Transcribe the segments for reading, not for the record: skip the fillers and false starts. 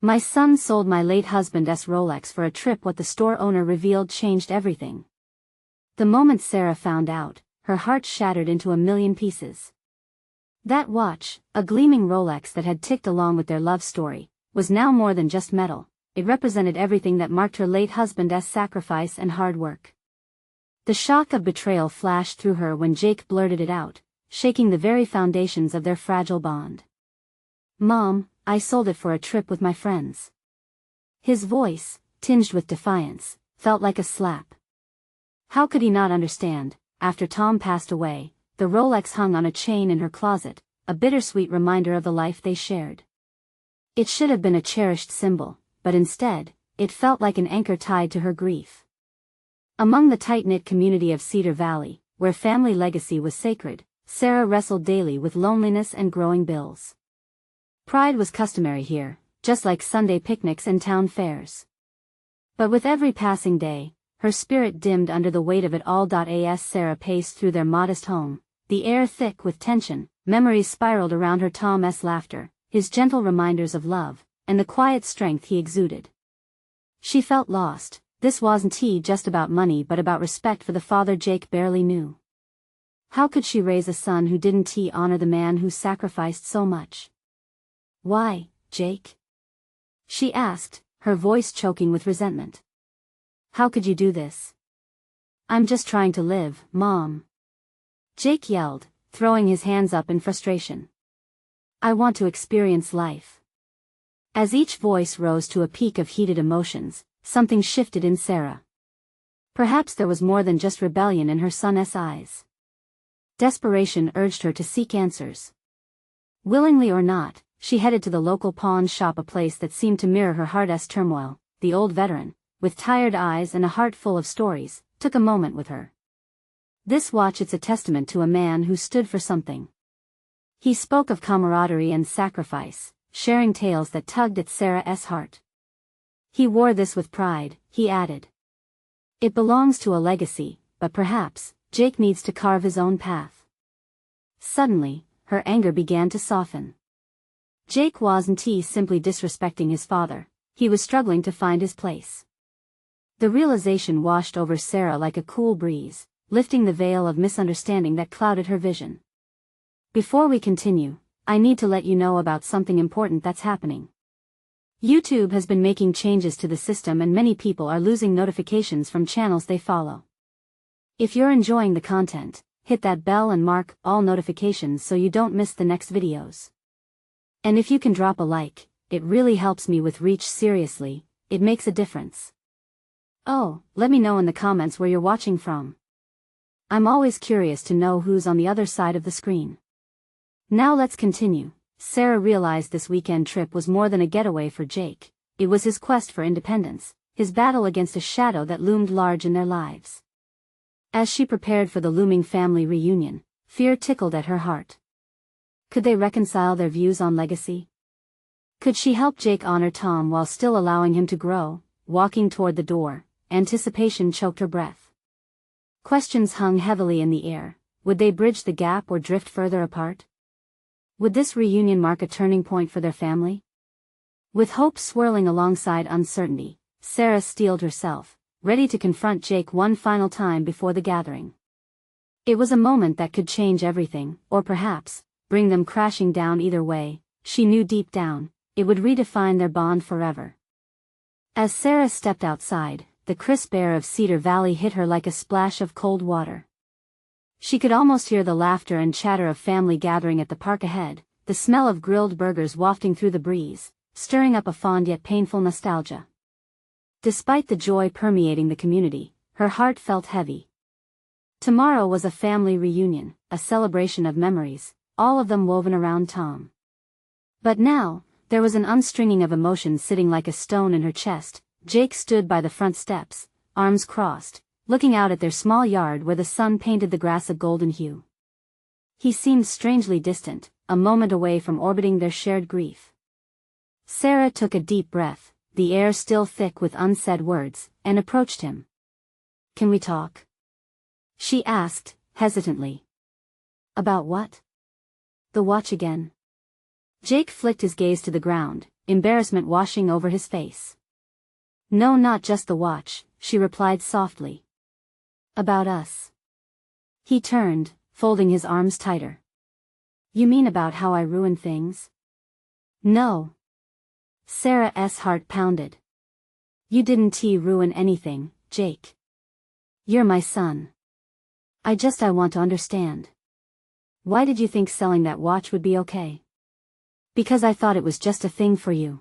My son sold my late husband's Rolex for a trip. What the store owner revealed changed everything. The moment Sarah found out, her heart shattered into a million pieces. That watch, a gleaming Rolex that had ticked along with their love story, was now more than just metal. It represented everything that marked her late husband's sacrifice and hard work. The shock of betrayal flashed through her when Jake blurted it out, shaking the very foundations of their fragile bond. "Mom, I sold it for a trip with my friends." His voice, tinged with defiance, felt like a slap. How could he not understand? After Tom passed away, the Rolex hung on a chain in her closet, a bittersweet reminder of the life they shared. It should have been a cherished symbol, but instead, it felt like an anchor tied to her grief. Among the tight-knit community of Cedar Valley, where family legacy was sacred, Sarah wrestled daily with loneliness and growing bills. Pride was customary here, just like Sunday picnics and town fairs. But with every passing day, her spirit dimmed under the weight of it all. As Sarah paced through their modest home, the air thick with tension, memories spiraled around her. Tom's laughter, his gentle reminders of love, and the quiet strength he exuded. She felt lost. This wasn't just about money but about respect for the father Jake barely knew. How could she raise a son who didn't honor the man who sacrificed so much? "Why, Jake?" she asked, her voice choking with resentment. "How could you do this?" "I'm just trying to live, Mom," Jake yelled, throwing his hands up in frustration. "I want to experience life." As each voice rose to a peak of heated emotions, something shifted in Sarah. Perhaps there was more than just rebellion in her son's eyes. Desperation urged her to seek answers. Willingly or not, she headed to the local pawn shop, a place that seemed to mirror her heart's turmoil. The old veteran, with tired eyes and a heart full of stories, took a moment with her. "This watch, it's a testament to a man who stood for something." He spoke of camaraderie and sacrifice, sharing tales that tugged at Sarah's heart. "He wore this with pride," he added. "It belongs to a legacy, but perhaps Jake needs to carve his own path." Suddenly, her anger began to soften. Jake wasn't simply disrespecting his father, he was struggling to find his place. The realization washed over Sarah like a cool breeze, lifting the veil of misunderstanding that clouded her vision. "Before we continue, I need to let you know about something important that's happening. YouTube has been making changes to the system and many people are losing notifications from channels they follow. If you're enjoying the content, hit that bell and mark all notifications so you don't miss the next videos. And if you can drop a like, it really helps me with reach. Seriously, it makes a difference. Oh, let me know in the comments where you're watching from. I'm always curious to know who's on the other side of the screen." Now let's continue. Sarah realized this weekend trip was more than a getaway for Jake. It was his quest for independence, his battle against a shadow that loomed large in their lives. As she prepared for the looming family reunion, fear tickled at her heart. Could they reconcile their views on legacy? Could she help Jake honor Tom while still allowing him to grow? Walking toward the door, anticipation choked her breath. Questions hung heavily in the air. Would they bridge the gap or drift further apart? Would this reunion mark a turning point for their family? With hope swirling alongside uncertainty, Sarah steeled herself, ready to confront Jake one final time before the gathering. It was a moment that could change everything, or perhaps bring them crashing down. Either way, she knew deep down, it would redefine their bond forever. As Sarah stepped outside, the crisp air of Cedar Valley hit her like a splash of cold water. She could almost hear the laughter and chatter of family gathering at the park ahead, the smell of grilled burgers wafting through the breeze, stirring up a fond yet painful nostalgia. Despite the joy permeating the community, her heart felt heavy. Tomorrow was a family reunion, a celebration of memories, all of them woven around Tom. But now, there was an unstringing of emotions sitting like a stone in her chest. Jake stood by the front steps, arms crossed, looking out at their small yard where the sun painted the grass a golden hue. He seemed strangely distant, a moment away from orbiting their shared grief. Sarah took a deep breath, the air still thick with unsaid words, and approached him. "Can we talk?" she asked, hesitantly. "About what?" "The watch again." Jake flicked his gaze to the ground, embarrassment washing over his face. No, not just the watch, she replied softly. About us. He turned, folding his arms tighter. You mean about how I ruined things? No. Sarah's heart pounded. You didn't ruin anything, Jake. You're my son. I want to understand. Why did you think selling that watch would be okay? Because I thought it was just a thing for you.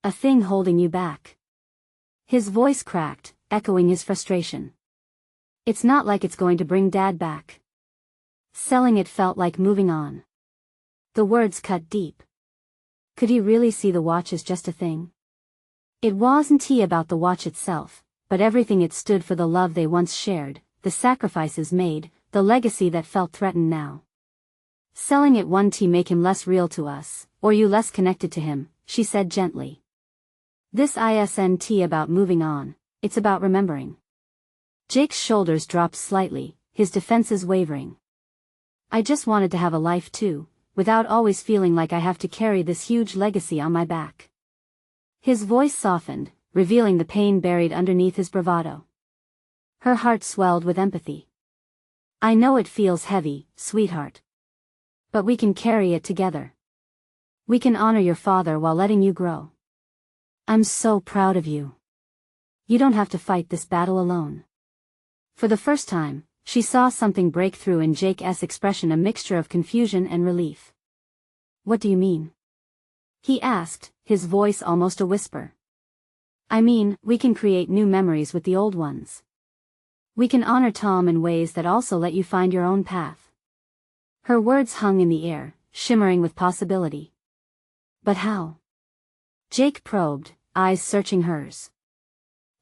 A thing holding you back. His voice cracked, echoing his frustration. It's not like it's going to bring Dad back. Selling it felt like moving on. The words cut deep. Could he really see the watch as just a thing? It wasn't about the watch itself, but everything it stood for, the love they once shared, the sacrifices made, the legacy that felt threatened now. Selling it won't make him less real to us, or you less connected to him, she said gently. This isn't about moving on, it's about remembering. Jake's shoulders dropped slightly, his defenses wavering. I just wanted to have a life too, without always feeling like I have to carry this huge legacy on my back. His voice softened, revealing the pain buried underneath his bravado. Her heart swelled with empathy. I know it feels heavy, sweetheart. But we can carry it together. We can honor your father while letting you grow. I'm so proud of you. You don't have to fight this battle alone. For the first time, she saw something break through in Jake's expression, a mixture of confusion and relief. What do you mean? He asked, his voice almost a whisper. I mean, we can create new memories with the old ones. We can honor Tom in ways that also let you find your own path. Her words hung in the air, shimmering with possibility. But how? Jake probed, eyes searching hers.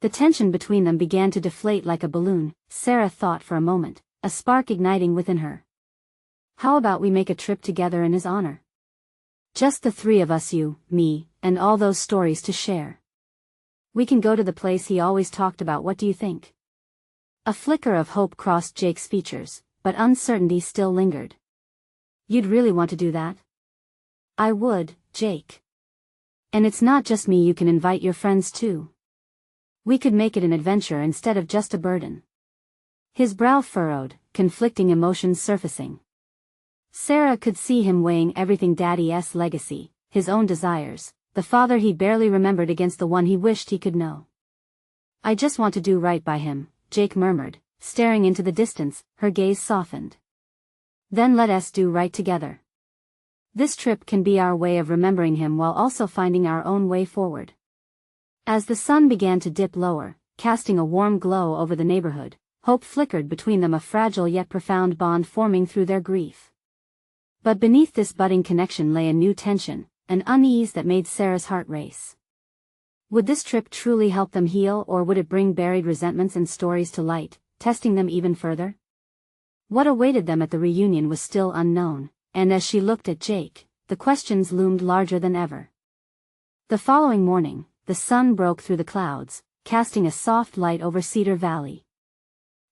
The tension between them began to deflate like a balloon. Sarah thought for a moment, a spark igniting within her. How about we make a trip together in his honor? Just the three of us, you, me, and all those stories to share. We can go to the place he always talked about. What do you think? A flicker of hope crossed Jake's features, but uncertainty still lingered. You'd really want to do that? I would, Jake. And it's not just me, you can invite your friends too. We could make it an adventure instead of just a burden. His brow furrowed, conflicting emotions surfacing. Sarah could see him weighing everything: Daddy's legacy, his own desires, the father he barely remembered against the one he wished he could know. I just want to do right by him, Jake murmured, staring into the distance. Her gaze softened. Then let us do right together. This trip can be our way of remembering him while also finding our own way forward. As the sun began to dip lower, casting a warm glow over the neighborhood, hope flickered between them, a fragile yet profound bond forming through their grief. But beneath this budding connection lay a new tension, an unease that made Sarah's heart race. Would this trip truly help them heal, or would it bring buried resentments and stories to light, testing them even further? What awaited them at the reunion was still unknown, and as she looked at Jake, the questions loomed larger than ever. The following morning, the sun broke through the clouds, casting a soft light over Cedar Valley.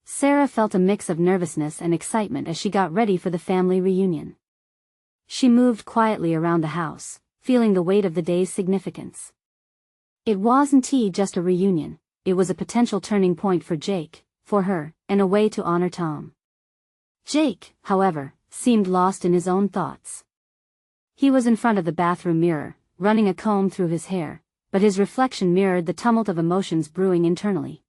Sarah felt a mix of nervousness and excitement as she got ready for the family reunion. She moved quietly around the house, feeling the weight of the day's significance. It wasn't just a reunion, it was a potential turning point for Jake, for her, and a way to honor Tom. Jake, however, seemed lost in his own thoughts. He was in front of the bathroom mirror, running a comb through his hair, but his reflection mirrored the tumult of emotions brewing internally.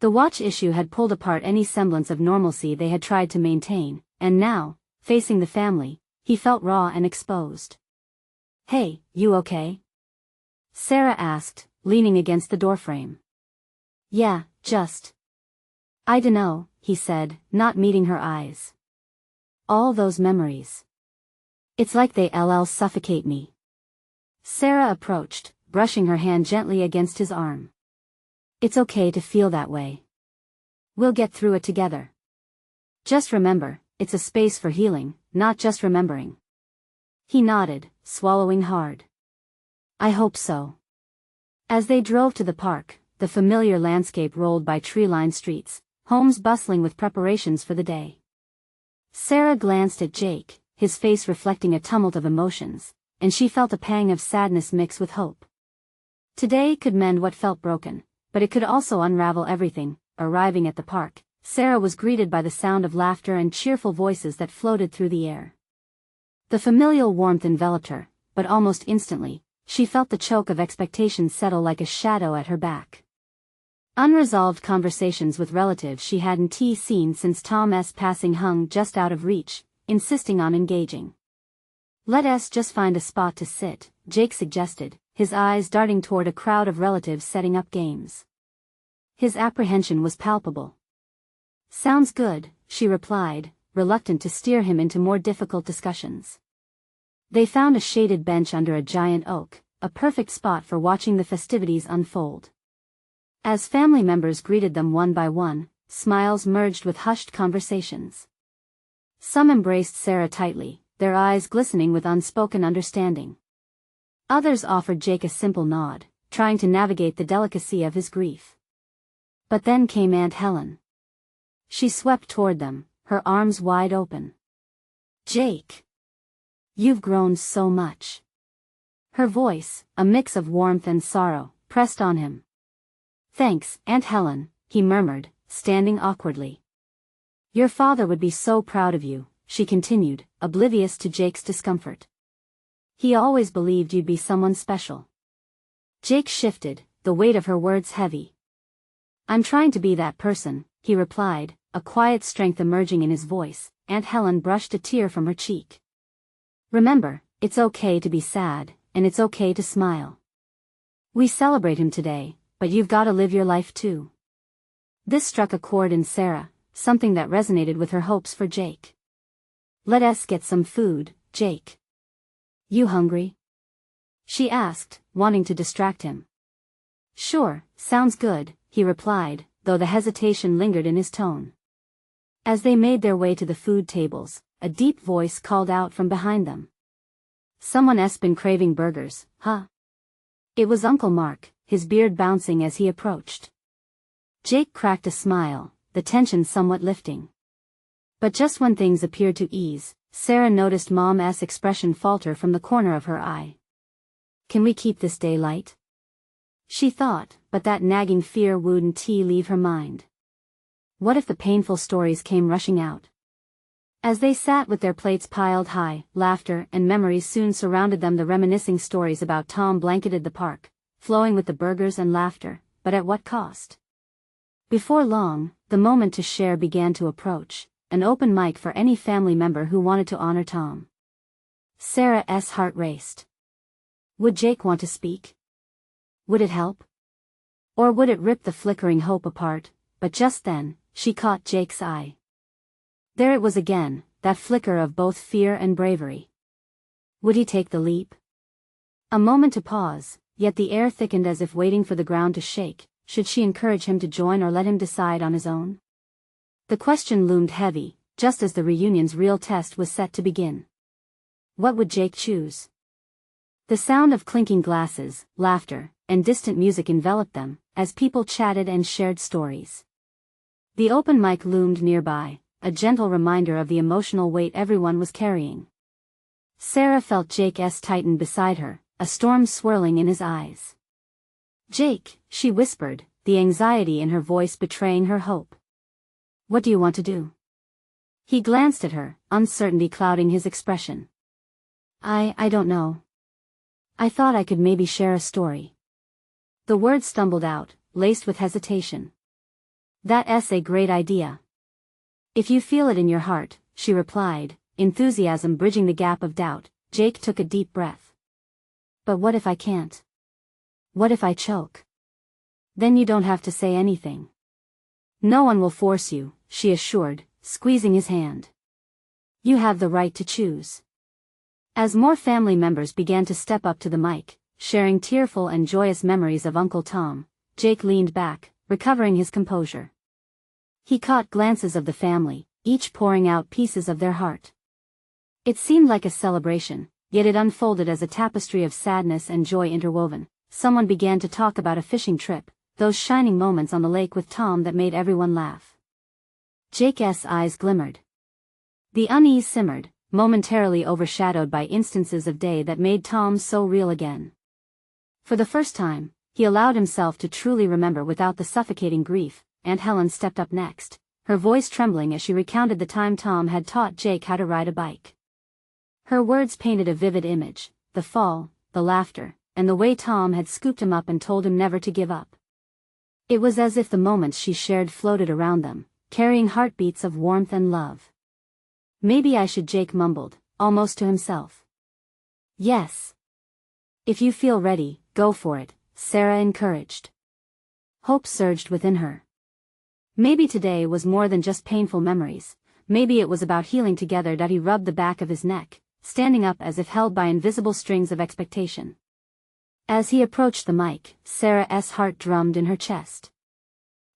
The watch issue had pulled apart any semblance of normalcy they had tried to maintain, and now, facing the family, he felt raw and exposed. Hey, you okay? Sarah asked, leaning against the doorframe. Yeah, just. I dunno, he said, not meeting her eyes. All those memories. It's like they suffocate me. Sarah approached, brushing her hand gently against his arm. It's okay to feel that way. We'll get through it together. Just remember, it's a space for healing, not just remembering. He nodded, swallowing hard. I hope so. As they drove to the park, the familiar landscape rolled by tree-lined streets, homes bustling with preparations for the day. Sarah glanced at Jake, his face reflecting a tumult of emotions, and she felt a pang of sadness mixed with hope. Today could mend what felt broken, but it could also unravel everything. Arriving at the park, Sarah was greeted by the sound of laughter and cheerful voices that floated through the air. The familial warmth enveloped her, but almost instantly, she felt the choke of expectation settle like a shadow at her back. Unresolved conversations with relatives she hadn't seen since Tom's passing hung just out of reach, insisting on engaging. "Let us just find a spot to sit," Jake suggested, his eyes darting toward a crowd of relatives setting up games. His apprehension was palpable. "Sounds good," she replied, reluctant to steer him into more difficult discussions. They found a shaded bench under a giant oak, a perfect spot for watching the festivities unfold. As family members greeted them one by one, smiles merged with hushed conversations. Some embraced Sarah tightly, their eyes glistening with unspoken understanding. Others offered Jake a simple nod, trying to navigate the delicacy of his grief. But then came Aunt Helen. She swept toward them, her arms wide open. "Jake! You've grown so much." Her voice, a mix of warmth and sorrow, pressed on him. "Thanks, Aunt Helen," he murmured, standing awkwardly. "Your father would be so proud of you," she continued, oblivious to Jake's discomfort. "He always believed you'd be someone special." Jake shifted, the weight of her words heavy. "I'm trying to be that person," he replied, a quiet strength emerging in his voice. Aunt Helen brushed a tear from her cheek. "Remember, it's okay to be sad, and it's okay to smile. We celebrate him today, but you've got to live your life too." This struck a chord in Sarah, something that resonated with her hopes for Jake. "Let us get some food, Jake. You hungry?" she asked, wanting to distract him. "Sure, sounds good," he replied, though the hesitation lingered in his tone. As they made their way to the food tables, a deep voice called out from behind them. "Someone's been craving burgers, huh?" It was Uncle Mark, his beard bouncing as he approached. Jake cracked a smile, the tension somewhat lifting. But just when things appeared to ease, Sarah noticed Mom's expression falter from the corner of her eye. "Can we keep this day light?" she thought, but that nagging fear wouldn't leave her mind. What if the painful stories came rushing out? As they sat with their plates piled high, laughter and memories soon surrounded them. The reminiscing stories about Tom blanketed the park, flowing with the burgers and laughter, but at what cost? Before long, the moment to share began to approach, an open mic for any family member who wanted to honor Tom. Sarah's heart raced. Would Jake want to speak? Would it help? Or would it rip the flickering hope apart? But just then, she caught Jake's eye. There it was again, that flicker of both fear and bravery. Would he take the leap? A moment to pause, yet the air thickened as if waiting for the ground to shake. Should she encourage him to join or let him decide on his own? The question loomed heavy, just as the reunion's real test was set to begin. What would Jake choose? The sound of clinking glasses, laughter, and distant music enveloped them, as people chatted and shared stories. The open mic loomed nearby, a gentle reminder of the emotional weight everyone was carrying. Sarah felt Jake's tighten beside her, a storm swirling in his eyes. "Jake," she whispered, the anxiety in her voice betraying her hope. "What do you want to do?" He glanced at her, uncertainty clouding his expression. I don't know. I thought I could maybe share a story." The words stumbled out, laced with hesitation. "That's a great idea. If you feel it in your heart," she replied, enthusiasm bridging the gap of doubt. Jake took a deep breath. "But what if I can't? What if I choke?" "Then you don't have to say anything. No one will force you," she assured, squeezing his hand. "You have the right to choose." As more family members began to step up to the mic, sharing tearful and joyous memories of Uncle Tom, Jake leaned back, recovering his composure. He caught glances of the family, each pouring out pieces of their heart. It seemed like a celebration, yet it unfolded as a tapestry of sadness and joy interwoven. Someone began to talk about a fishing trip, those shining moments on the lake with Tom that made everyone laugh. Jake's eyes glimmered. The unease simmered, momentarily overshadowed by instances of day that made Tom so real again. For the first time, he allowed himself to truly remember without the suffocating grief. Aunt Helen stepped up next, her voice trembling as she recounted the time Tom had taught Jake how to ride a bike. Her words painted a vivid image, the fall, the laughter, and the way Tom had scooped him up and told him never to give up. It was as if the moments she shared floated around them, carrying heartbeats of warmth and love. "Maybe I should," Jake mumbled, almost to himself. "Yes. If you feel ready, go for it," Sarah encouraged. Hope surged within her. Maybe today was more than just painful memories, maybe it was about healing together. He rubbed the back of his neck, standing up as if held by invisible strings of expectation. As he approached the mic, Sarah's heart drummed in her chest.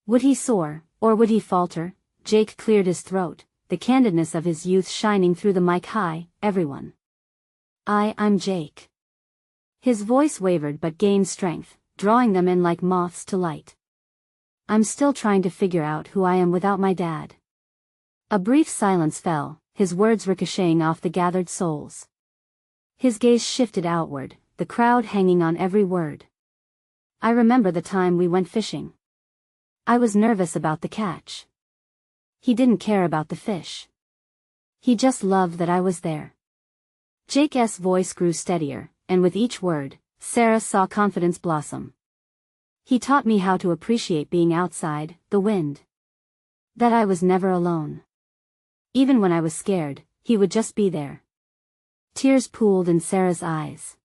Would he soar, or would he falter? Jake cleared his throat, the candidness of his youth shining through the mic. "Hi, everyone. I'm Jake." His voice wavered but gained strength, drawing them in like moths to light. "I'm still trying to figure out who I am without my dad." A brief silence fell, his words ricocheting off the gathered souls. His gaze shifted outward, the crowd hanging on every word. "I remember the time we went fishing. I was nervous about the catch. He didn't care about the fish. He just loved that I was there." Jake's voice grew steadier, and with each word, Sarah saw confidence blossom. "He taught me how to appreciate being outside, the wind. That I was never alone. Even when I was scared, he would just be there." Tears pooled in Sarah's eyes.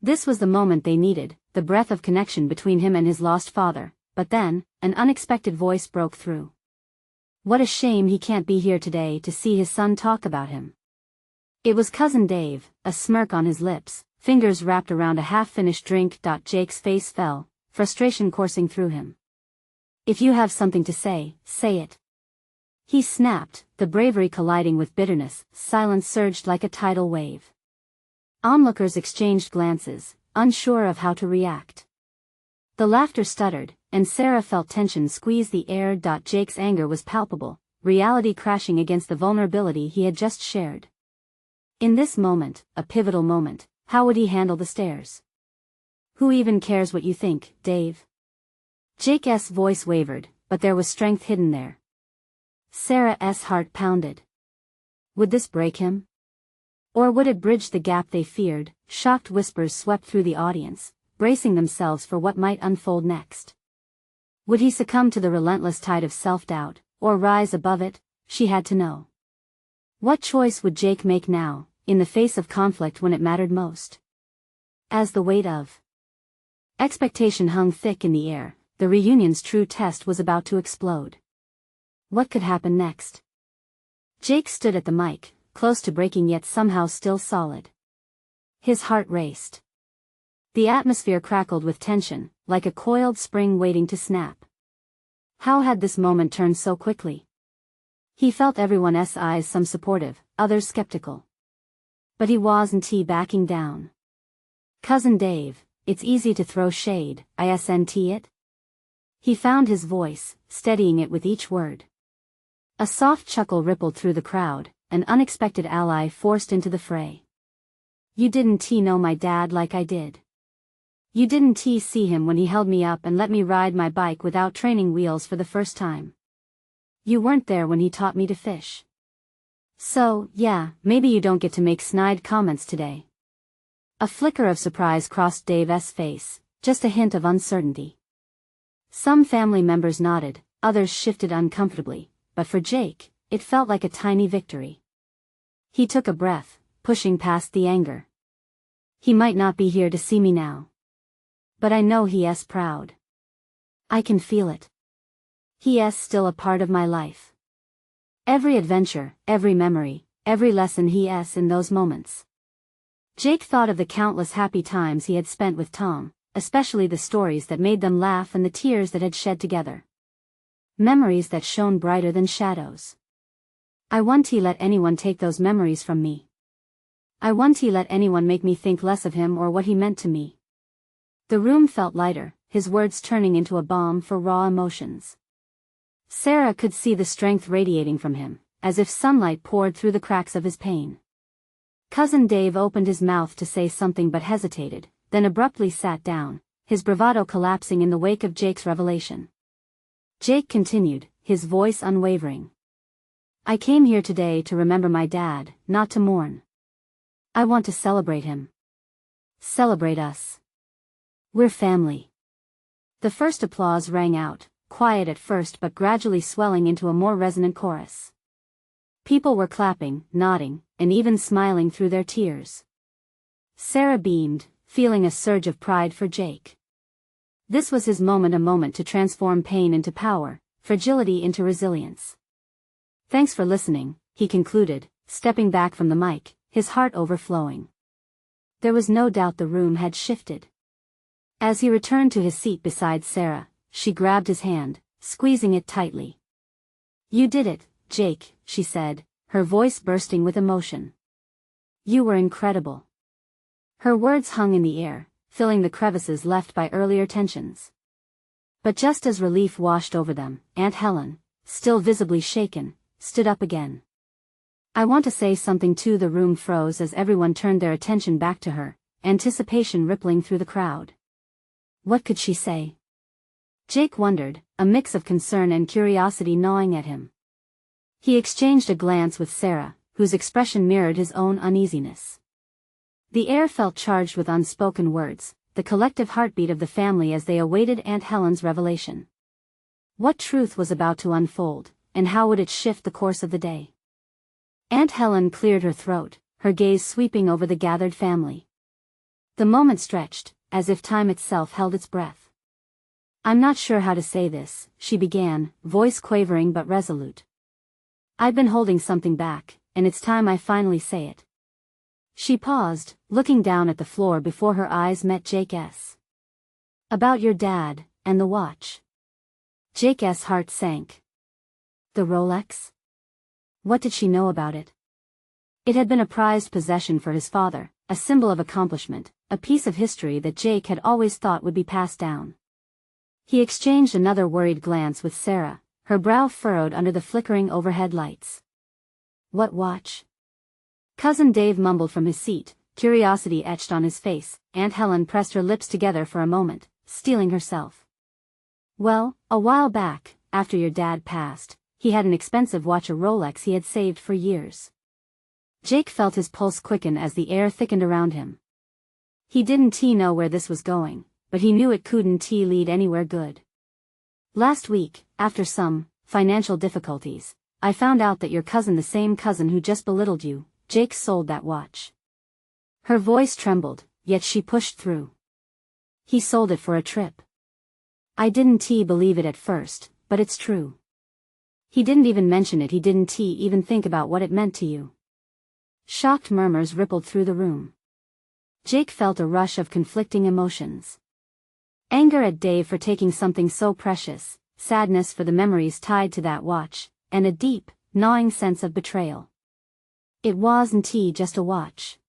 This was the moment they needed, the breath of connection between him and his lost father, but then, an unexpected voice broke through. "What a shame he can't be here today to see his son talk about him." It was Cousin Dave, a smirk on his lips, fingers wrapped around a half-finished drink. Jake's face fell, frustration coursing through him. "If you have something to say, say it," he snapped, the bravery colliding with bitterness. Silence surged like a tidal wave. Onlookers exchanged glances, unsure of how to react. The laughter stuttered, and Sarah felt tension squeeze the air. Jake's anger was palpable, reality crashing against the vulnerability he had just shared. In this moment, a pivotal moment, how would he handle the stares? "Who even cares what you think, Dave?" Jake's voice wavered, but there was strength hidden there. Sarah's heart pounded. Would this break him? Or would it bridge the gap they feared? Shocked whispers swept through the audience, bracing themselves for what might unfold next. Would he succumb to the relentless tide of self-doubt, or rise above it? She had to know. What choice would Jake make now, in the face of conflict when it mattered most? As the weight of expectation hung thick in the air, the reunion's true test was about to explode. What could happen next? Jake stood at the mic, close to breaking yet somehow still solid. His heart raced. The atmosphere crackled with tension, like a coiled spring waiting to snap. How had this moment turned so quickly? He felt everyone's eyes, some supportive, others skeptical. But he wasn't backing down. "Cousin Dave, it's easy to throw shade, isn't it?" He found his voice, steadying it with each word. A soft chuckle rippled through the crowd, an unexpected ally forced into the fray. "You didn't know my dad like I did. You didn't see him when he held me up and let me ride my bike without training wheels for the first time. You weren't there when he taught me to fish. So, yeah, maybe you don't get to make snide comments today." A flicker of surprise crossed Dave's face, just a hint of uncertainty. Some family members nodded, others shifted uncomfortably, but for Jake, it felt like a tiny victory. He took a breath, pushing past the anger. "He might not be here to see me now. But I know he's proud. I can feel it. He's still a part of my life. Every adventure, every memory, every lesson he's in those moments." Jake thought of the countless happy times he had spent with Tom, especially the stories that made them laugh and the tears that had shed together. Memories that shone brighter than shadows. "I won't let anyone take those memories from me. I won't let anyone make me think less of him or what he meant to me." The room felt lighter, his words turning into a balm for raw emotions. Sarah could see the strength radiating from him, as if sunlight poured through the cracks of his pain. Cousin Dave opened his mouth to say something but hesitated, then abruptly sat down, his bravado collapsing in the wake of Jake's revelation. Jake continued, his voice unwavering. I came here today to remember my dad, not to mourn. I want to celebrate him. Celebrate us. We're family. The first applause rang out, quiet at first but gradually swelling into a more resonant chorus. People were clapping, nodding, and even smiling through their tears. Sarah beamed, feeling a surge of pride for Jake. This was his moment, a moment to transform pain into power, fragility into resilience. Thanks for listening, he concluded, stepping back from the mic, his heart overflowing. There was no doubt the room had shifted. As he returned to his seat beside Sarah, she grabbed his hand, squeezing it tightly. You did it, Jake, she said, her voice bursting with emotion. You were incredible. Her words hung in the air, filling the crevices left by earlier tensions. But just as relief washed over them, Aunt Helen, still visibly shaken, stood up again. I want to say something too. The room froze as everyone turned their attention back to her, anticipation rippling through the crowd. What could she say? Jake wondered, a mix of concern and curiosity gnawing at him. He exchanged a glance with Sarah, whose expression mirrored his own uneasiness. The air felt charged with unspoken words, the collective heartbeat of the family as they awaited Aunt Helen's revelation. What truth was about to unfold, and how would it shift the course of the day? Aunt Helen cleared her throat, her gaze sweeping over the gathered family. The moment stretched, as if time itself held its breath. I'm not sure how to say this, she began, voice quavering but resolute. I've been holding something back, and it's time I finally say it. She paused, looking down at the floor before her eyes met Jake's. About your dad, and the watch. Jake's heart sank. The Rolex? What did she know about it? It had been a prized possession for his father, a symbol of accomplishment, a piece of history that Jake had always thought would be passed down. He exchanged another worried glance with Sarah, her brow furrowed under the flickering overhead lights. What watch? Cousin Dave mumbled from his seat, curiosity etched on his face. Aunt Helen pressed her lips together for a moment, steeling herself. Well, a while back, after your dad passed, he had an expensive watch, a Rolex he had saved for years. Jake felt his pulse quicken as the air thickened around him. He didn't know where this was going, but he knew it couldn't lead anywhere good. Last week, after some financial difficulties, I found out that your cousin, the same cousin who just belittled you, Jake, sold that watch. Her voice trembled, yet she pushed through. He sold it for a trip. I didn't believe it at first, but it's true. He didn't even mention it, he didn't even think about what it meant to you. Shocked murmurs rippled through the room. Jake felt a rush of conflicting emotions. Anger at Dave for taking something so precious, sadness for the memories tied to that watch, and a deep, gnawing sense of betrayal. It wasn't just a watch.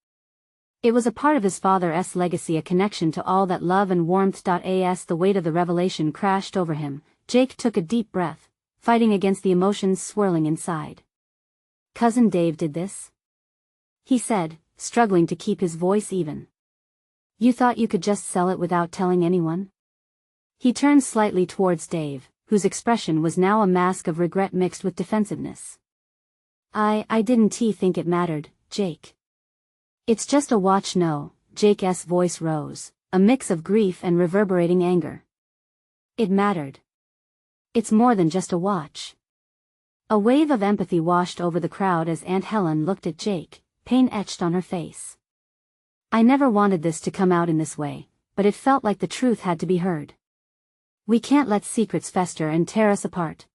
It was a part of his father's legacy, a connection to all that love and warmth. As the weight of the revelation crashed over him, Jake took a deep breath, fighting against the emotions swirling inside. Cousin Dave did this? He said, struggling to keep his voice even. You thought you could just sell it without telling anyone? He turned slightly towards Dave, whose expression was now a mask of regret mixed with defensiveness. I didn't think it mattered, Jake. It's just a watch. No, Jake's voice rose, a mix of grief and reverberating anger. It mattered. It's more than just a watch. A wave of empathy washed over the crowd as Aunt Helen looked at Jake, pain etched on her face. I never wanted this to come out in this way, but it felt like the truth had to be heard. We can't let secrets fester and tear us apart.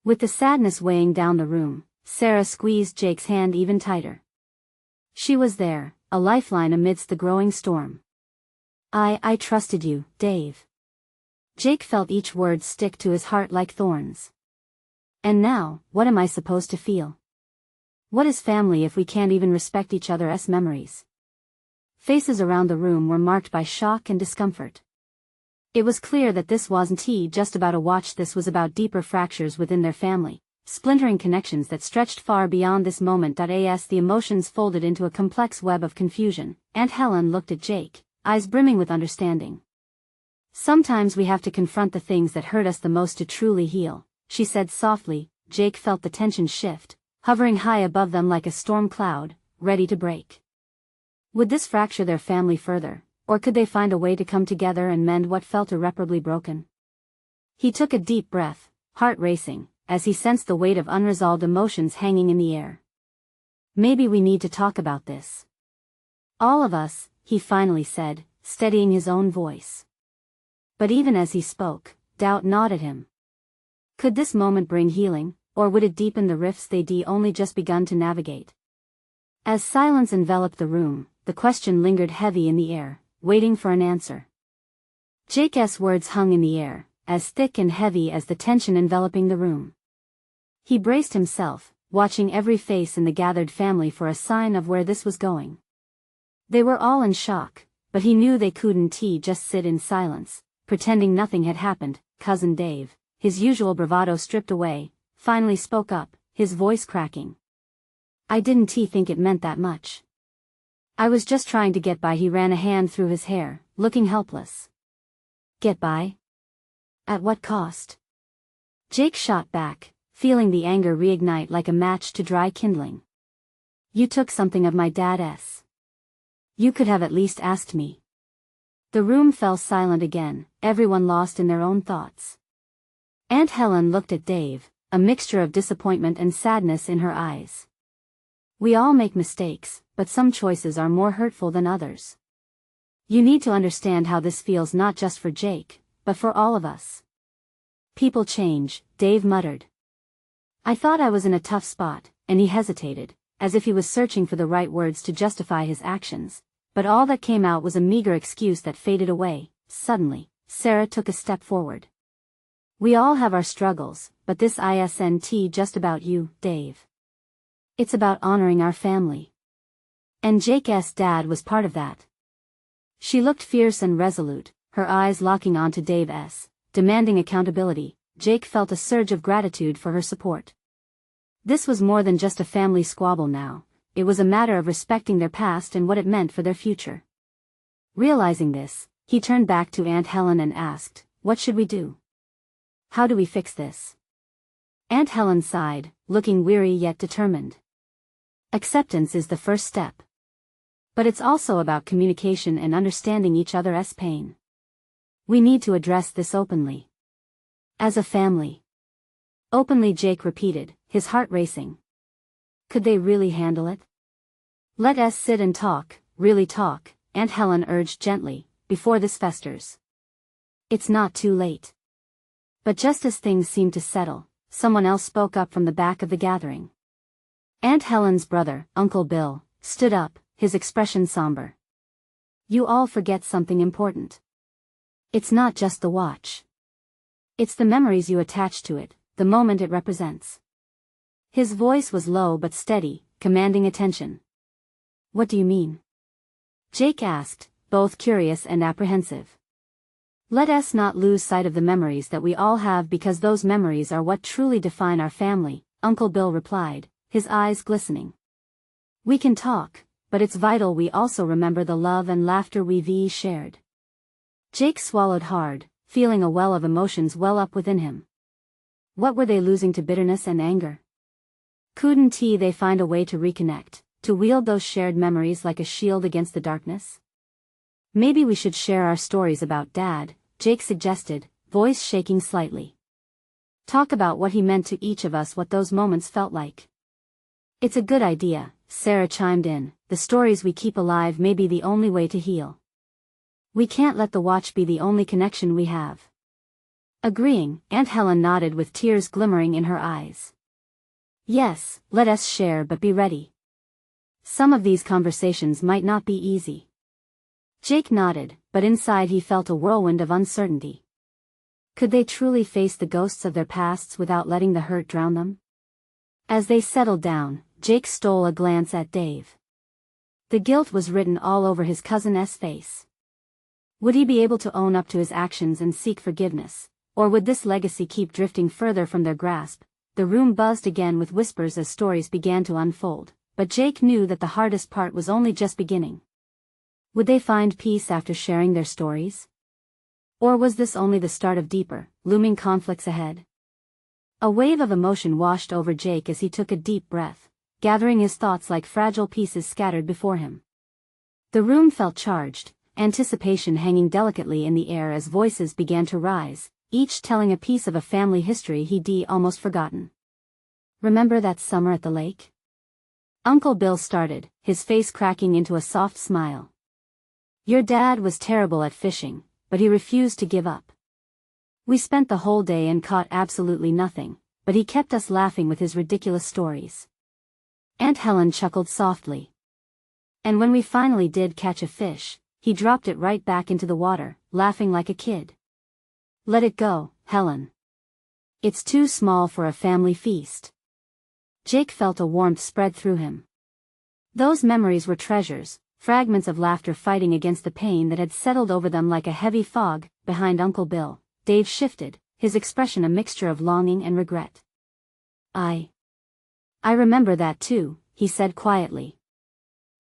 With the sadness weighing down the room, Sarah squeezed Jake's hand even tighter. She was there, a lifeline amidst the growing storm. I trusted you, Dave. Jake felt each word stick to his heart like thorns. And now, what am I supposed to feel? What is family if we can't even respect each other's memories? Faces around the room were marked by shock and discomfort. It was clear that this wasn't just about a watch, this was about deeper fractures within their family, splintering connections that stretched far beyond this moment. As the emotions folded into a complex web of confusion, Aunt Helen looked at Jake, eyes brimming with understanding. "Sometimes we have to confront the things that hurt us the most to truly heal," she said softly. Jake felt the tension shift, hovering high above them like a storm cloud, ready to break. Would this fracture their family further, or could they find a way to come together and mend what felt irreparably broken? He took a deep breath, heart racing, as he sensed the weight of unresolved emotions hanging in the air. "Maybe we need to talk about this. All of us," he finally said, steadying his own voice. But even as he spoke, doubt gnawed at him. Could this moment bring healing, or would it deepen the rifts they'd only just begun to navigate? As silence enveloped the room, the question lingered heavy in the air, waiting for an answer. Jake's words hung in the air, as thick and heavy as the tension enveloping the room. He braced himself, watching every face in the gathered family for a sign of where this was going. They were all in shock, but he knew they couldn't just sit in silence, pretending nothing had happened. Cousin Dave, his usual bravado stripped away, finally spoke up, his voice cracking. "I didn't think it meant that much. I was just trying to get by." He ran a hand through his hair, looking helpless. "Get by? At what cost?" Jake shot back, feeling the anger reignite like a match to dry kindling. "You took something of my dad's. You could have at least asked me." The room fell silent again, everyone lost in their own thoughts. Aunt Helen looked at Dave, a mixture of disappointment and sadness in her eyes. "We all make mistakes, but some choices are more hurtful than others. You need to understand how this feels, not just for Jake, but for all of us." "People change," Dave muttered. "I thought I was in a tough spot," and he hesitated, as if he was searching for the right words to justify his actions, but all that came out was a meager excuse that faded away. Suddenly, Sarah took a step forward. "We all have our struggles, but this isn't just about you, Dave. It's about honoring our family. And Jake's dad was part of that." She looked fierce and resolute, her eyes locking onto Dave's, demanding accountability. Jake felt a surge of gratitude for her support. This was more than just a family squabble now, it was a matter of respecting their past and what it meant for their future. Realizing this, he turned back to Aunt Helen and asked, "What should we do? How do we fix this?" Aunt Helen sighed, looking weary yet determined. "Acceptance is the first step. But it's also about communication and understanding each other's pain. We need to address this openly. As a family." "Openly," Jake repeated, his heart racing. Could they really handle it? "Let us sit and talk, really talk," Aunt Helen urged gently, "before this festers. It's not too late." But just as things seemed to settle, someone else spoke up from the back of the gathering. Aunt Helen's brother, Uncle Bill, stood up, his expression somber. "You all forget something important. It's not just the watch. It's the memories you attach to it, the moment it represents." His voice was low but steady, commanding attention. "What do you mean?" Jake asked, both curious and apprehensive. "Let us not lose sight of the memories that we all have, because those memories are what truly define our family," Uncle Bill replied, his eyes glistening. "We can talk, but it's vital we also remember the love and laughter we've shared." Jake swallowed hard, feeling a well of emotions well up within him. What were they losing to bitterness and anger? Couldn't they find a way to reconnect, to wield those shared memories like a shield against the darkness? "Maybe we should share our stories about Dad," Jake suggested, voice shaking slightly. "Talk about what he meant to each of us, what those moments felt like." "It's a good idea," Sarah chimed in. "The stories we keep alive may be the only way to heal. We can't let the watch be the only connection we have." Agreeing, Aunt Helen nodded with tears glimmering in her eyes. "Yes, let us share, but be ready. Some of these conversations might not be easy." Jake nodded, but inside he felt a whirlwind of uncertainty. Could they truly face the ghosts of their pasts without letting the hurt drown them? As they settled down, Jake stole a glance at Dave. The guilt was written all over his cousin's face. Would he be able to own up to his actions and seek forgiveness, or would this legacy keep drifting further from their grasp? the room buzzed again with whispers as stories began to unfold, but Jake knew that the hardest part was only just beginning. Would they find peace after sharing their stories? Or was this only the start of deeper, looming conflicts ahead? A wave of emotion washed over Jake as he took a deep breath, gathering his thoughts like fragile pieces scattered before him. The room felt charged, anticipation hanging delicately in the air as voices began to rise, each telling a piece of a family history he'd almost forgotten. "Remember that summer at the lake?" Uncle Bill started, his face cracking into a soft smile. "Your dad was terrible at fishing, but he refused to give up. We spent the whole day and caught absolutely nothing, but he kept us laughing with his ridiculous stories." Aunt Helen chuckled softly. "And when we finally did catch a fish, he dropped it right back into the water, laughing like a kid." "Let it go, Helen. It's too small for a family feast." Jake felt a warmth spread through him. Those memories were treasures, fragments of laughter fighting against the pain that had settled over them like a heavy fog. Behind Uncle Bill, Dave shifted, his expression a mixture of longing and regret. I remember that too," he said quietly.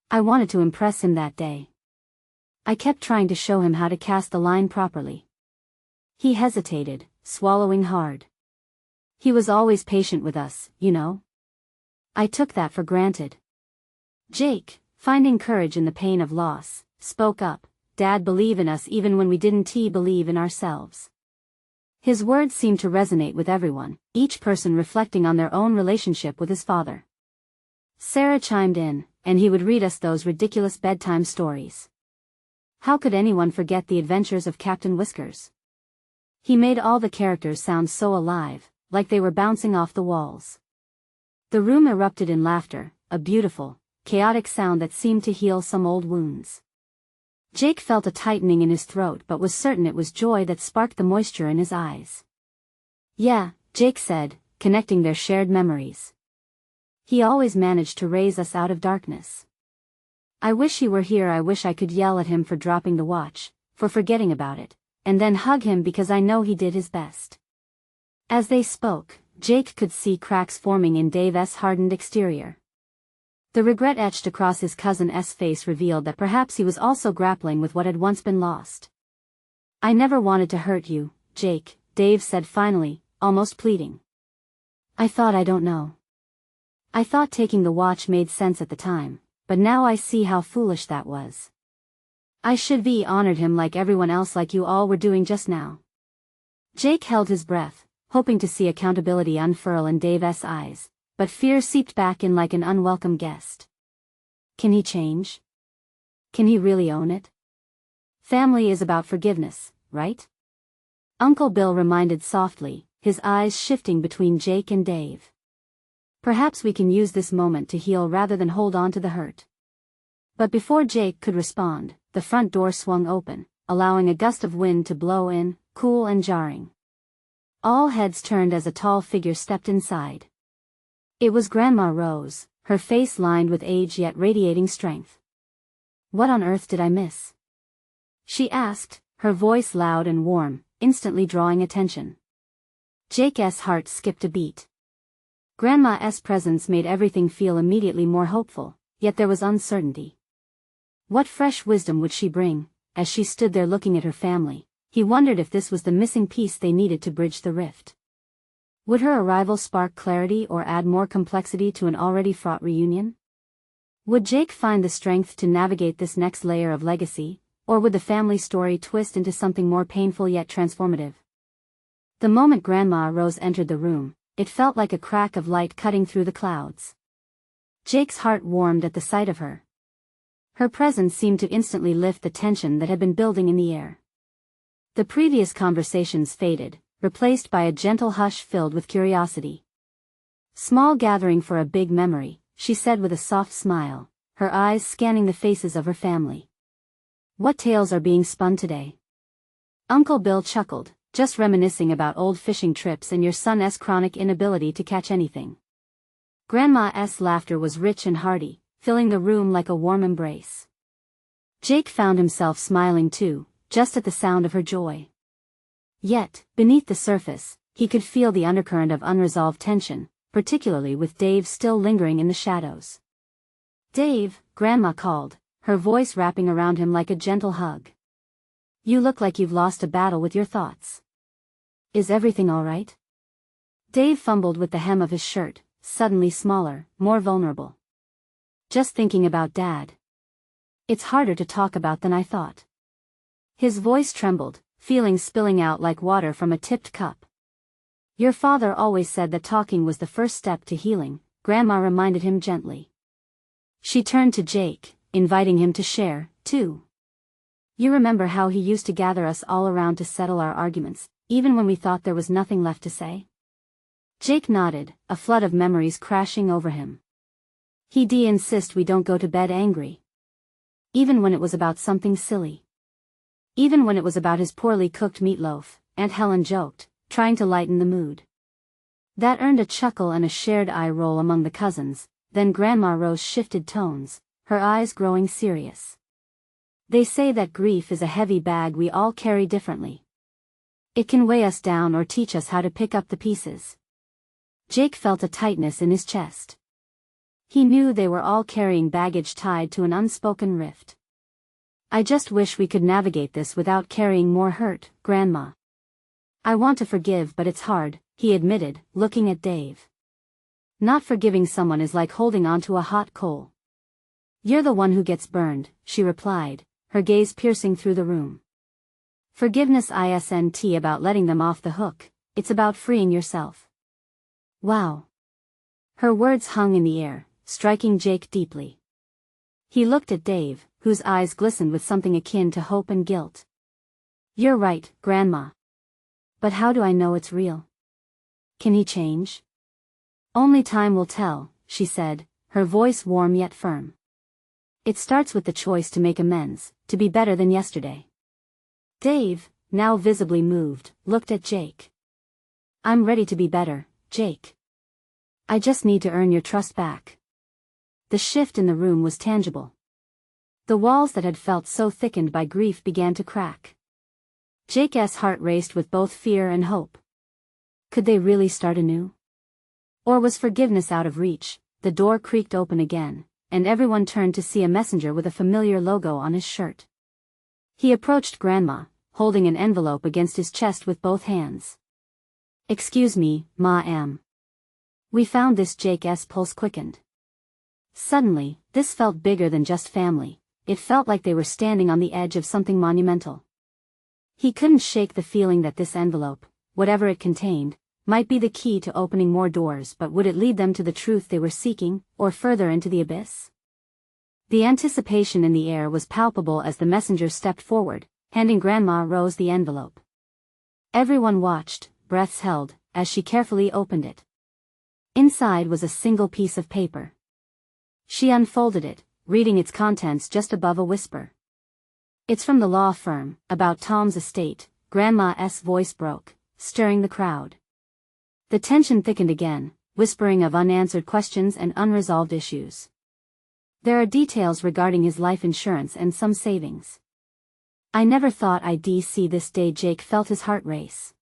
"I wanted to impress him that day. I kept trying to show him how to cast the line properly." He hesitated, swallowing hard. "He was always patient with us, you know. I took that for granted." Jake, finding courage in the pain of loss, spoke up. "Dad believed in us even when we didn't believe in ourselves." His words seemed to resonate with everyone, each person reflecting on their own relationship with his father. Sarah chimed in, "And he would read us those ridiculous bedtime stories. How could anyone forget the adventures of Captain Whiskers? He made all the characters sound so alive, like they were bouncing off the walls." The room erupted in laughter, a beautiful, chaotic sound that seemed to heal some old wounds. Jake felt a tightening in his throat but was certain it was joy that sparked the moisture in his eyes. "Yeah," Jake said, connecting their shared memories. "He always managed to raise us out of darkness. I wish he were here. I wish I could yell at him for dropping the watch, for forgetting about it, and then hug him because I know he did his best." As they spoke, Jake could see cracks forming in Dave's hardened exterior. The regret etched across his cousin's face revealed that perhaps he was also grappling with what had once been lost. "I never wanted to hurt you, Jake," Dave said finally, almost pleading. I don't know. I thought taking the watch made sense at the time, but now I see how foolish that was. I should be honored him like everyone else, like you all were doing just now." Jake held his breath, hoping to see accountability unfurl in Dave's eyes, but fear seeped back in like an unwelcome guest. Can he change? Can he really own it? Family is about forgiveness, right? Uncle Bill reminded softly, his eyes shifting between Jake and Dave. "Perhaps we can use this moment to heal rather than hold on to the hurt." But before Jake could respond, the front door swung open, allowing a gust of wind to blow in, cool and jarring. All heads turned as a tall figure stepped inside. It was Grandma Rose, her face lined with age yet radiating strength. "What on earth did I miss?" she asked, her voice loud and warm, instantly drawing attention. Jake's heart skipped a beat. Grandma's presence made everything feel immediately more hopeful, yet there was uncertainty. What fresh wisdom would she bring? As she stood there looking at her family, he wondered if this was the missing piece they needed to bridge the rift. Would her arrival spark clarity or add more complexity to an already fraught reunion? Would Jake find the strength to navigate this next layer of legacy, or would the family story twist into something more painful yet transformative? The moment Grandma Rose entered the room, it felt like a crack of light cutting through the clouds. Jake's heart warmed at the sight of her. Her presence seemed to instantly lift the tension that had been building in the air. The previous conversations faded, replaced by a gentle hush filled with curiosity. "Small gathering for a big memory," she said with a soft smile, her eyes scanning the faces of her family. "What tales are being spun today?" Uncle Bill chuckled, "Just reminiscing about old fishing trips and your son's chronic inability to catch anything." Grandma's laughter was rich and hearty, filling the room like a warm embrace. Jake found himself smiling too, just at the sound of her joy. Yet, beneath the surface, He could feel the undercurrent of unresolved tension, particularly with Dave still lingering in the shadows. "Dave," Grandma called, her voice wrapping around him like a gentle hug. "You look like you've lost a battle with your thoughts. Is everything all right?" Dave fumbled with the hem of his shirt, suddenly smaller, more vulnerable. "Just thinking about Dad. It's harder to talk about than I thought." His voice trembled, feelings spilling out like water from a tipped cup. "Your father always said that talking was the first step to healing," Grandma reminded him gently. She turned to Jake, inviting him to share, too. "You remember how he used to gather us all around to settle our arguments, even when we thought there was nothing left to say?" Jake nodded, a flood of memories crashing over him. "He'd insist we don't go to bed angry. Even when it was about something silly. Even when it was about his poorly cooked meatloaf," Aunt Helen joked, trying to lighten the mood. That earned a chuckle and a shared eye roll among the cousins. Then Grandma Rose shifted tones, her eyes growing serious. "They say that grief is a heavy bag we all carry differently. It can weigh us down or teach us how to pick up the pieces." Jake felt a tightness in his chest. He knew they were all carrying baggage tied to an unspoken rift. "I just wish we could navigate this without carrying more hurt, Grandma. I want to forgive, but it's hard," he admitted, looking at Dave. "Not forgiving someone is like holding onto a hot coal." "You're the one who gets burned," she replied, her gaze piercing through the room. "Forgiveness isn't about letting them off the hook, it's about freeing yourself." "Wow." Her words hung in the air, striking Jake deeply. He looked at Dave, whose eyes glistened with something akin to hope and guilt. "You're right, Grandma. But how do I know it's real? Can he change?" "Only time will tell," she said, her voice warm yet firm. "It starts with the choice to make amends, to be better than yesterday." Dave, now visibly moved, looked at Jake. "I'm ready to be better, Jake. I just need to earn your trust back." The shift in the room was tangible. The walls that had felt so thickened by grief began to crack. Jake's heart raced with both fear and hope. Could they really start anew? Or was forgiveness out of reach? The door creaked open again, and everyone turned to see a messenger with a familiar logo on his shirt. He approached Grandma, holding an envelope against his chest with both hands. "Excuse me, Ma. We found this." Jake's pulse quickened. Suddenly, this felt bigger than just family. It felt like they were standing on the edge of something monumental. He couldn't shake the feeling that this envelope, whatever it contained, might be the key to opening more doors, but would it lead them to the truth they were seeking, or further into the abyss? The anticipation in the air was palpable as the messenger stepped forward, handing Grandma Rose the envelope. Everyone watched, breaths held, as she carefully opened it. Inside was a single piece of paper. She unfolded it, reading its contents just above a whisper. "It's from the law firm, about Tom's estate," Grandma's voice broke, stirring the crowd. The tension thickened again, whispering of unanswered questions and unresolved issues. "There are details regarding his life insurance and some savings. I never thought I'd see this day." Jake felt his heart race.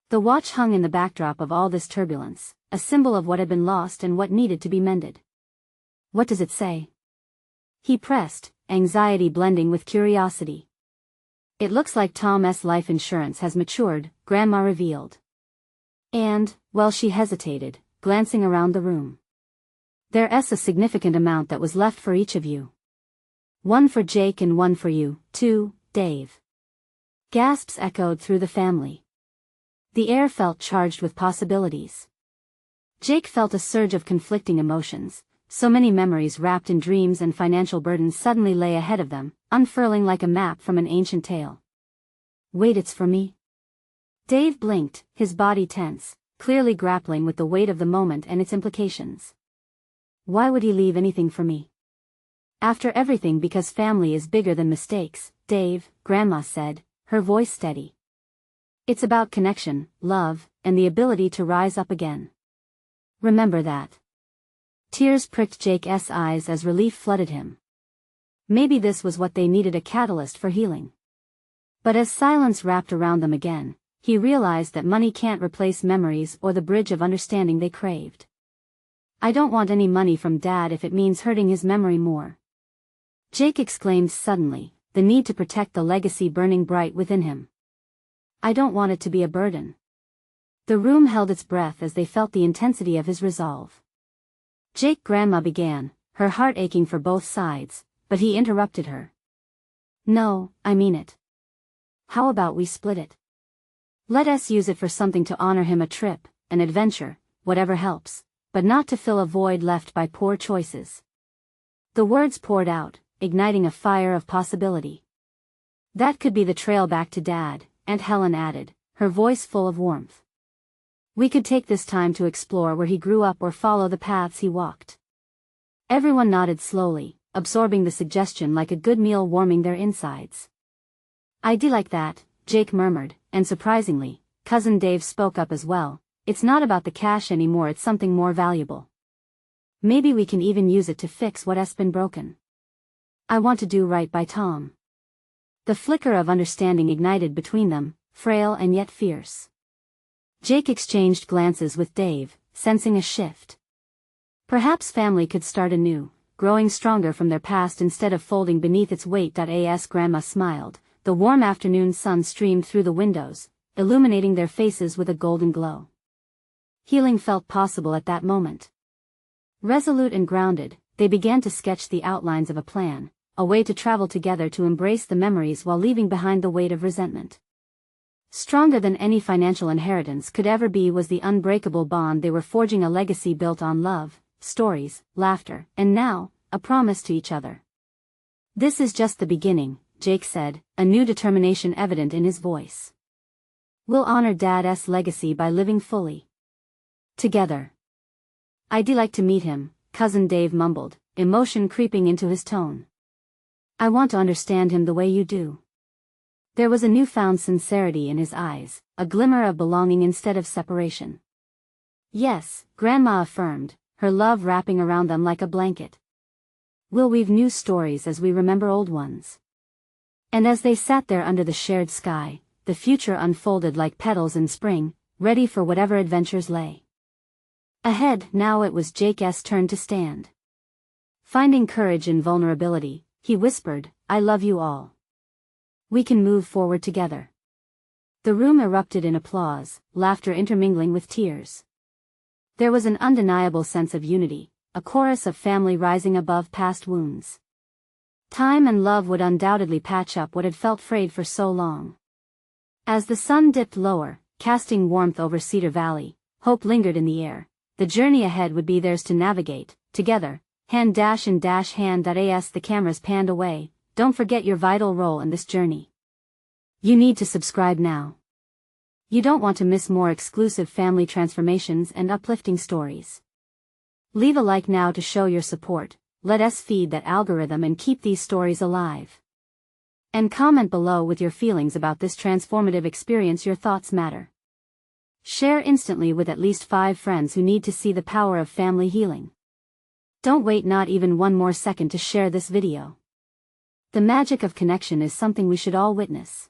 The watch hung in the backdrop of all this turbulence, a symbol of what had been lost and what needed to be mended. "What does it say?" he pressed, anxiety blending with curiosity. "It looks like Tom's life insurance has matured," Grandma revealed. "And," well, she hesitated, glancing around the room. "There's a significant amount that was left for each of you. One for Jake and one for you, too, Dave." Gasps echoed through the family. The air felt charged with possibilities. Jake felt a surge of conflicting emotions. So many memories wrapped in dreams and financial burdens suddenly lay ahead of them, unfurling like a map from an ancient tale. "Wait, it's for me?" Dave blinked, his body tense, clearly grappling with the weight of the moment and its implications. "Why would he leave anything for me?" "After everything, because family is bigger than mistakes, Dave," Grandma said, her voice steady. "It's about connection, love, and the ability to rise up again. Remember that." Tears pricked Jake's eyes as relief flooded him. Maybe this was what they needed, a catalyst for healing. But as silence wrapped around them again, he realized that money can't replace memories or the bridge of understanding they craved. I don't want any money from Dad if it means hurting his memory more. Jake exclaimed suddenly, the need to protect the legacy burning bright within him. I don't want it to be a burden. The room held its breath as they felt the intensity of his resolve. Jake, Grandma began, her heart aching for both sides, but he interrupted her. No, I mean it. How about we split it? Let us use it for something to honor him, a trip, an adventure, whatever helps, but not to fill a void left by poor choices. The words poured out, igniting a fire of possibility. That could be the trail back to Dad, Aunt Helen added, her voice full of warmth. We could take this time to explore where he grew up or follow the paths he walked. Everyone nodded slowly, absorbing the suggestion like a good meal warming their insides. I'd like that, Jake murmured, and surprisingly, Cousin Dave spoke up as well. It's not about the cash anymore, it's something more valuable. Maybe we can even use it to fix what's been broken. I want to do right by Tom. The flicker of understanding ignited between them, frail and yet fierce. Jake exchanged glances with Dave, sensing a shift. Perhaps family could start anew, growing stronger from their past instead of folding beneath its weight. As Grandma smiled, the warm afternoon sun streamed through the windows, illuminating their faces with a golden glow. Healing felt possible at that moment. Resolute and grounded, they began to sketch the outlines of a plan, a way to travel together to embrace the memories while leaving behind the weight of resentment. Stronger than any financial inheritance could ever be was the unbreakable bond they were forging, a legacy built on love, stories, laughter, and now, a promise to each other. This is just the beginning, Jake said, a new determination evident in his voice. We'll honor Dad's legacy by living fully together. I'd like to meet him, Cousin Dave mumbled, emotion creeping into his tone. I want to understand him the way you do. There was a newfound sincerity in his eyes, a glimmer of belonging instead of separation. Yes, Grandma affirmed, her love wrapping around them like a blanket. We'll weave new stories as we remember old ones. And as they sat there under the shared sky, the future unfolded like petals in spring, ready for whatever adventures lay ahead. Now it was Jake's turn to stand. Finding courage in vulnerability, he whispered, I love you all. We can move forward together. The room erupted in applause, laughter intermingling with tears. There was an undeniable sense of unity, a chorus of family rising above past wounds. Time and love would undoubtedly patch up what had felt frayed for so long. As the sun dipped lower, casting warmth over Cedar Valley, hope lingered in the air. The journey ahead would be theirs to navigate, together, hand in hand. As the cameras panned away, don't forget your vital role in this journey. You need to subscribe now. You don't want to miss more exclusive family transformations and uplifting stories. Leave a like now to show your support, let us feed that algorithm and keep these stories alive. And comment below with your feelings about this transformative experience. Your thoughts matter. Share instantly with at least 5 friends who need to see the power of family healing. Don't wait not even one more second to share this video. The magic of connection is something we should all witness.